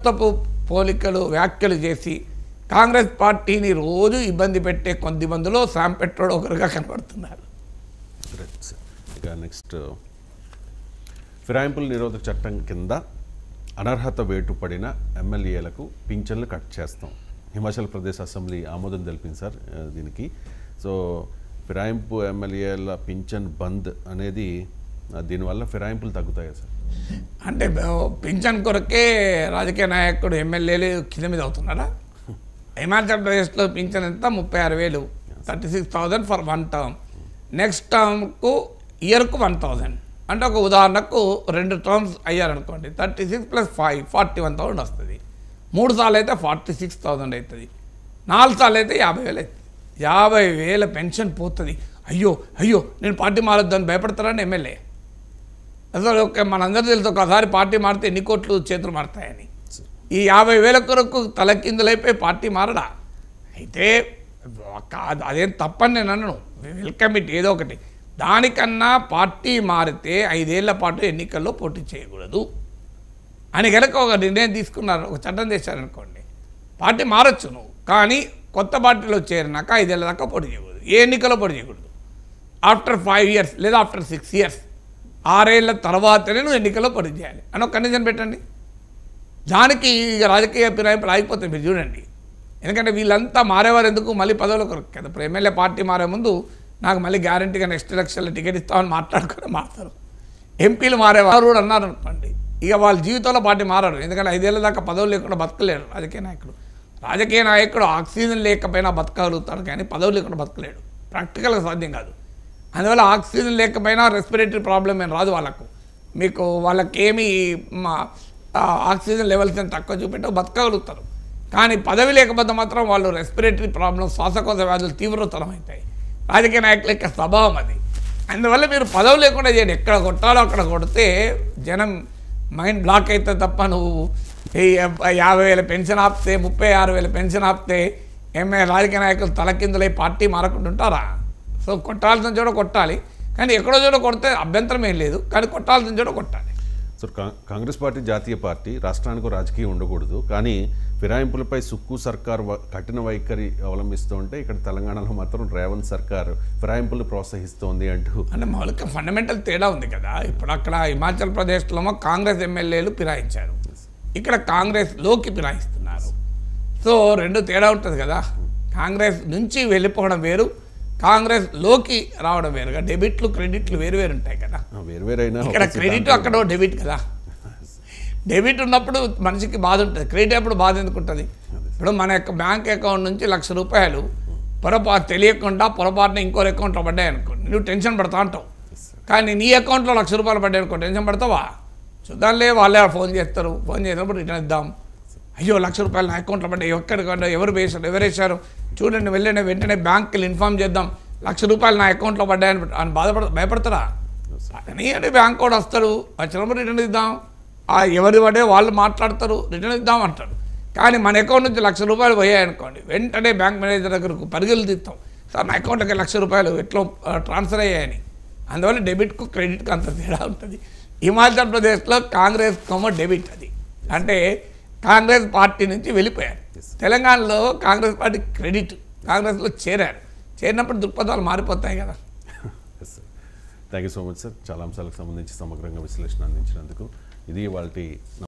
వాస్తపు పోలికలు వ్యాఖ్యలు చేసి కాంగ్రెస్ పార్టీని రోజు ఇబ్బంది పెట్టే కొద్ది మందిలో శామ్ పెట్రోడ్ ఒకరుగా కనబడుతున్నారు. ఇక నెక్స్ట్, ఫిరాయింపుల నిరోధక చట్టం కింద అనర్హత వేటు పడిన ఎమ్మెల్యేలకు పింఛన్లు కట్ చేస్తాం. హిమాచల్ ప్రదేశ్ అసెంబ్లీ ఆమోదం తెలిపింది సార్ దీనికి. సో ఫిరాయింపు ఎమ్మెల్యేల పింఛన్ బంద్ అనేది దీనివల్ల ఫిరాయింపులు తగ్గుతాయా సార్? అంటే పింఛన్ కొరకే రాజకీయ నాయకుడు ఎమ్మెల్యేలు కింద మీద అవుతున్నారా? హిమాచల్ ప్రదేశ్లో పింఛన్ ఎంత? 36,000, 36,000 ఫర్ 1 టర్మ్. నెక్స్ట్ టర్మ్కు ఇయర్కు 1,000. అంటే ఒక ఉదాహరణకు 2 టర్మ్స్ అయ్యారనుకోండి, 36 + 5 41,000 వస్తుంది. 3 సార్లు అయితే 46,000 అవుతుంది. 4 సార్లు అయితే 50,000 అవుతుంది. 50,000 పెన్షన్ పోతుంది. అయ్యో అయ్యో నేను పార్టీ మారొద్దని భయపడతారని ఎమ్మెల్యే. అసలు మనందరూ తెలుసు, ఒకసారి పార్టీ మారితే ఎన్ని కోట్లు చేతులు మారుతాయని. ఈ 50,000 కొరకు తలకిందులైపోయి పార్టీ మారడా? అయితే అదేం తప్పని నేను అన్నాను, వెల్కమ్ ఇట్ ఏదో ఒకటి. దానికన్నా పార్టీ మారితే 5 ఏళ్ల పాటు ఎన్నికల్లో పోటీ చేయకూడదు అని కనుక ఒక నిర్ణయం తీసుకున్నారు, ఒక చట్టం చేశారనుకోండి, పార్టీ మారచ్చు నువ్వు, కానీ కొత్త పార్టీలో చేరినాక 5 ఏళ్ళ దాకా పోటీ చేయకూడదు, ఏ ఎన్నికల్లో పోటీ చేయకూడదు. ఆఫ్టర్ 5 ఇయర్స్ లేదా ఆఫ్టర్ 6 ఇయర్స్, 6 ఏళ్ల తర్వాతనే నువ్వు ఎన్నికల్లో పోటీ చేయాలి అని ఒక కండిషన్ పెట్టండి. దానికి రాజకీయ ఫిరాయింపులు ఆగిపోతాయి. మీరు చూడండి, ఎందుకంటే వీళ్ళంతా మారేవారు ఎందుకు? మళ్ళీ పదవుల కొరకు కదా. ఇప్పుడు ఎమ్మెల్యే పార్టీ మారే ముందు నాకు మళ్ళీ గ్యారంటీగా నెక్స్ట్ ఎలక్షన్లో టికెట్ ఇస్తామని మాట్లాడుకుని మారుతారు. ఎంపీలు మారేవారు కూడా అన్నారు అనుకోండి, ఇక వాళ్ళ జీవితంలో పార్టీ మారారు. ఎందుకంటే 5 ఏళ్ళ దాకా పదవులు లేకుండా బతకలేడు రాజకీయ నాయకుడు. రాజకీయ నాయకుడు ఆక్సిజన్ లేకపోయినా బతకగలుగుతాడు, కానీ పదవులు లేకుండా బతకలేడు. ప్రాక్టికల్గా సాధ్యం కాదు. అందువల్ల ఆక్సిజన్ లేకపోయినా రెస్పిరేటరీ ప్రాబ్లం ఏం రాదు వాళ్ళకు. మీకు వాళ్ళకేమి ఆక్సిజన్ లెవెల్స్ అని తక్కువ చూపెట్టే బతకగలుగుతారు. కానీ పదవి లేకపోతే మాత్రం వాళ్ళు రెస్పిరేటరీ ప్రాబ్లమ్, శ్వాసకోశ వ్యాధులు తీవ్రతరం అవుతాయి. రాజకీయ నాయకుల యొక్క స్వభావం అది. అందువల్ల మీరు పదవి లేకుండా చేయండి. ఎక్కడ కొట్టాలో అక్కడ కొడితే జనం మైండ్ బ్లాక్ అయితే తప్ప నువ్వు 50,000 పెన్షన్ ఆపితే, 36,000 పెన్షన్ ఆపితే రాజకీయ నాయకులు తలకిందులై పార్టీ మారకుండా ఉంటారా? సో కొట్టాల్సిన చోట కొట్టాలి, కానీ ఎక్కడో చోట కొడితే అభ్యంతరం ఏం లేదు, కానీ కొట్టాల్సిన చోట కొట్టాలి. సో కాంగ్రెస్ పార్టీ జాతీయ పార్టీ, రాష్ట్రానికి రాజకీయం ఉండకూడదు, కానీ ఫిరాయింపులపై సుక్కు సర్కార్ కఠిన వైఖరి అవలంబిస్తూ ఉంటే ఇక్కడ తెలంగాణలో మాత్రం రేవంత్ సర్కార్ ఫిరాయింపులు ప్రోత్సహిస్తోంది అంటూ అంటే మౌలిక ఫండమెంటల్ తేడా ఉంది కదా. ఇప్పుడు అక్కడ హిమాచల్ ప్రదేశ్లో కాంగ్రెస్ ఎమ్మెల్యేలు ఫిరాయించారు, ఇక్కడ కాంగ్రెస్లోకి ఫిరాయిస్తున్నారు. సో 2 తేడా ఉంటుంది కదా. కాంగ్రెస్ నుంచి వెళ్ళిపోవడం వేరు, కాంగ్రెస్లోకి రావడం వేరుగా. డెబిట్లు క్రెడిట్లు వేరు వేరు ఉంటాయి కదా. వేరువేరైనా ఇక్కడ క్రెడిట్ అక్కడ డెబిట్ కదా. డెబిట్ ఉన్నప్పుడు మనిషికి బాధ ఉంటుంది, క్రెడిట్ అప్పుడు బాధ ఎందుకు ఉంటుంది? ఇప్పుడు మన యొక్క బ్యాంక్ అకౌంట్ నుంచి ₹1,00,000 తెలియకుండా పొరపాటున ఇంకోరు అకౌంట్లో పడ్డాయి అనుకోండి, నువ్వు టెన్షన్ పడతా అంటావు. కానీ నీ అకౌంట్లో ₹1,00,000 పడ్డాయి అనుకో, టెన్షన్ పడతావా? చూద్దాంలే, వాళ్ళే ఫోన్ చేస్తారు, ఫోన్ చేసినప్పుడు రిటర్న్ ఇద్దాం. అయ్యో ₹1,00,000 నా అకౌంట్లో పడ్డాయి, ఎక్కడికంటే ఎవరు వేశారు చూడండి, వెళ్ళండి వెంటనే బ్యాంకులు ఇన్ఫార్మ్ చేద్దాం, ₹1,00,000 నా అకౌంట్లో పడ్డాయని అని భయపడతారా? అని అంటే బ్యాంక్ కూడా వస్తాడు, వచ్చినప్పుడు రిటర్న్ ఇద్దాం, ఎవరి పడే వాళ్ళు మాట్లాడతారు, రిటర్న్ ఇద్దాం అంటాడు. కానీ మన అకౌంట్ నుంచి ₹1,00,000 పోయాయనుకోండి, వెంటనే బ్యాంక్ మేనేజర్ దగ్గరకు పరుగులు తీస్తాం, సార్ నా అకౌంట్కి ₹1,00,000 ఎట్లా ట్రాన్స్ఫర్ అయ్యాయని. అందువల్ల డెబిట్కు క్రెడిట్కు అంత తేడా ఉంటుంది. హిమాచల్ ప్రదేశ్లో కాంగ్రెస్ డెబిట్ అది, అంటే కాంగ్రెస్ పార్టీ నుంచి వెళ్ళిపోయారు. తెలంగాణలో కాంగ్రెస్ పార్టీ క్రెడిట్, కాంగ్రెస్లో చేరారు. చేరినప్పుడు దృక్పథాలు మారిపోతాయి కదా. Thank you so much sir, చాలా అంశాలకు సంబంధించి సమగ్రంగా విశ్లేషణ అందించినందుకు. ఇది వాళ్ళ